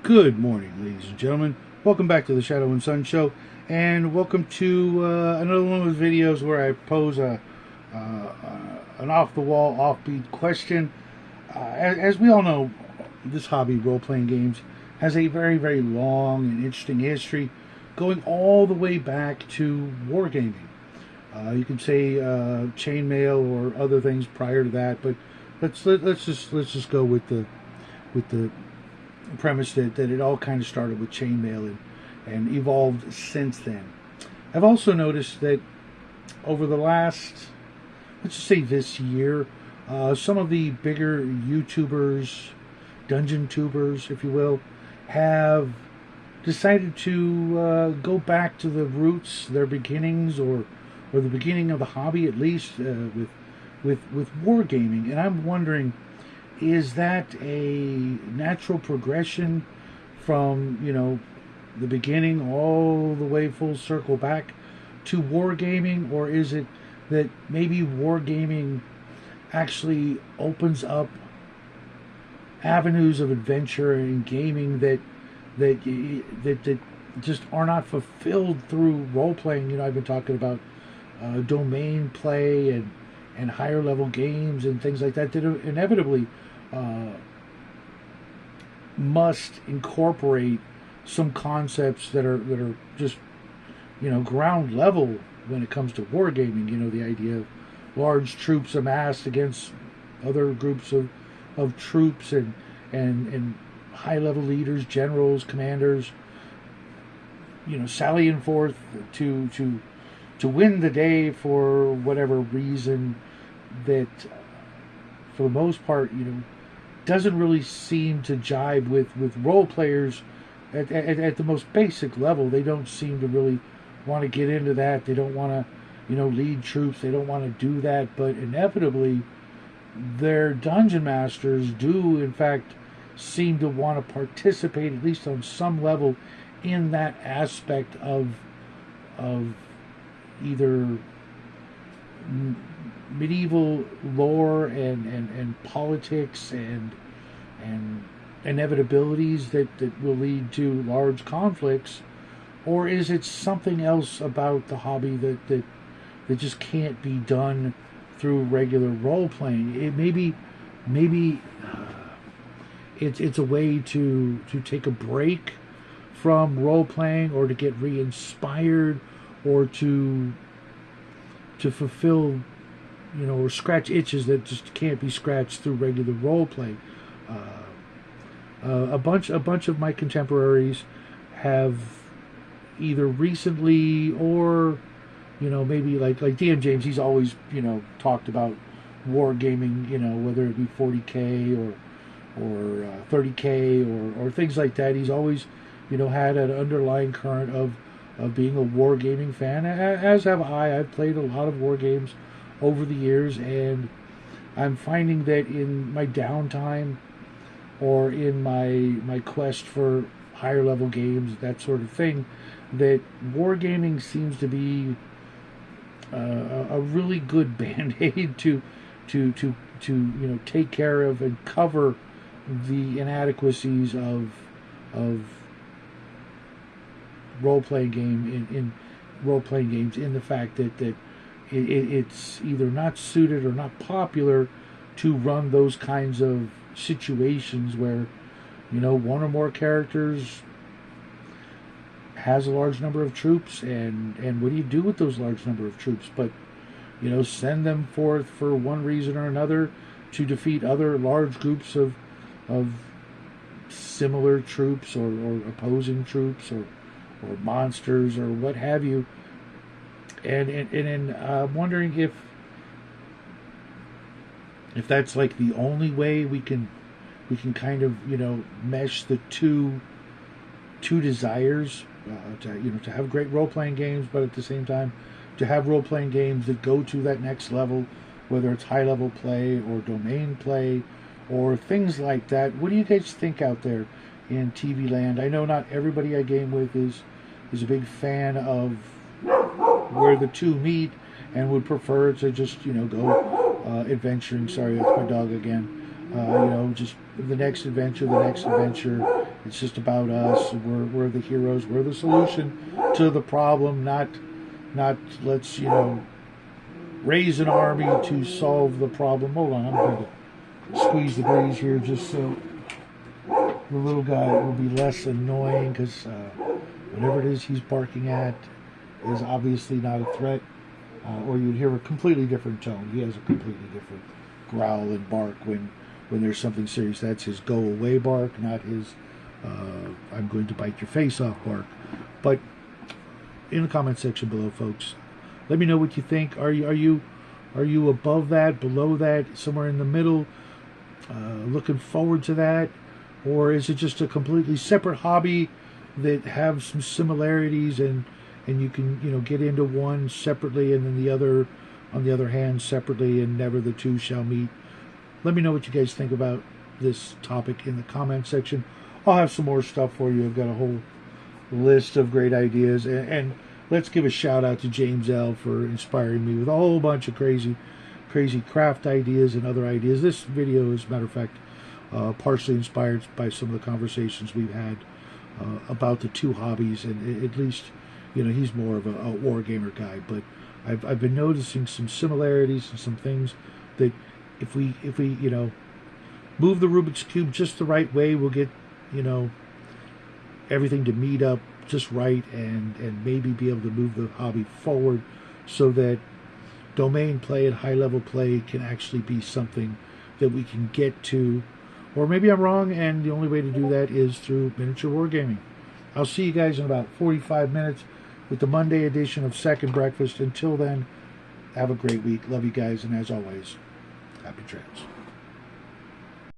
Good morning, ladies and gentlemen. Welcome back to the Shadow and Sun Show, and welcome to another one of those videos where I pose an off-the-wall, offbeat question. As we all know, this hobby, role-playing games, has a very, very long and interesting history, going all the way back to wargaming. You could say chainmail or other things prior to that, but let's just go with the premise that it all kind of started with chainmail and evolved since then. I've also noticed that over the last, let's just say this year, some of the bigger YouTubers, dungeon tubers, if you will, have decided to go back to the roots, their beginnings, or the beginning of the hobby, at least with wargaming. And I'm wondering, is that a natural progression from, the beginning all the way full circle back to wargaming, or is it that maybe wargaming actually opens up avenues of adventure and gaming that just are not fulfilled through role playing? I've been talking about domain play and higher level games and things like that inevitably must incorporate some concepts that are just ground level when it comes to wargaming. The idea of large troops amassed against other groups of troops and high level leaders, generals, commanders, sallying forth to win the day for whatever reason that, for the most part, doesn't really seem to jive with role players at the most basic level. They don't seem to really want to get into that. They don't want to, lead troops. They don't want to do that. But inevitably, their dungeon masters do, in fact, seem to want to participate, at least on some level, in that aspect of either medieval lore and politics and inevitabilities that will lead to large conflicts, or is it something else about the hobby that just can't be done through regular role playing? It maybe it's a way to take a break from role playing, or to get re-inspired, or to fulfill, or scratch itches that just can't be scratched through regular role play. A bunch of my contemporaries have either recently, or maybe like DM James, he's always talked about wargaming, whether it be 40K or 30K or things like that. He's always had an underlying current of being a wargaming fan, as have I. I've played a lot of war games over the years, and I'm finding that in my downtime, or in my quest for higher level games, that sort of thing, that wargaming seems to be a really good band-aid to take care of and cover the inadequacies of role-playing games, in the fact that it's either not suited or not popular to run those kinds of situations where one or more characters has a large number of troops, and what do you do with those large number of troops but send them forth for one reason or another to defeat other large groups of similar troops, or opposing troops, or monsters, or what have you. And I'm wondering if that's like the only way we can kind of mesh the two desires, to have great role playing games, but at the same time to have role playing games that go to that next level, whether it's high level play or domain play or things like that. What do you guys think out there in TV land? I know not everybody I game with is a big fan of where the two meet, and would prefer to just go adventuring. Sorry, that's my dog again. Just the next adventure, the next adventure. It's just about us. We're the heroes. We're the solution to the problem. Not let's raise an army to solve the problem. Hold on, I'm going to squeeze the breeze here just so the little guy will be less annoying, because whatever it is he's barking at is obviously not a threat, or you'd hear a completely different tone. He has a completely different growl and bark when there's something serious. That's his go away bark, not his I'm going to bite your face off bark. But in the comment section below, folks, let me know what you think. Are you above that, below that, somewhere in the middle, looking forward to that? Or is it just a completely separate hobby that have some similarities, and you can get into one separately and then the other, on the other hand, separately, and never the two shall meet? Let me know what you guys think about this topic in the comment section. I'll have some more stuff for you. I've got a whole list of great ideas, and let's give a shout out to James L. for inspiring me with a whole bunch of crazy craft ideas and other ideas. This video, as a matter of fact, partially inspired by some of the conversations we've had about the two hobbies, and at least he's more of a wargamer guy, but I've been noticing some similarities and some things that if we move the Rubik's Cube just the right way, we'll get everything to meet up just right, and maybe be able to move the hobby forward so that domain play and high level play can actually be something that we can get to. Or maybe I'm wrong, and the only way to do that is through miniature wargaming. I'll see you guys in about 45 minutes with the Monday edition of Second Breakfast. Until then, have a great week. Love you guys, and as always, happy trails.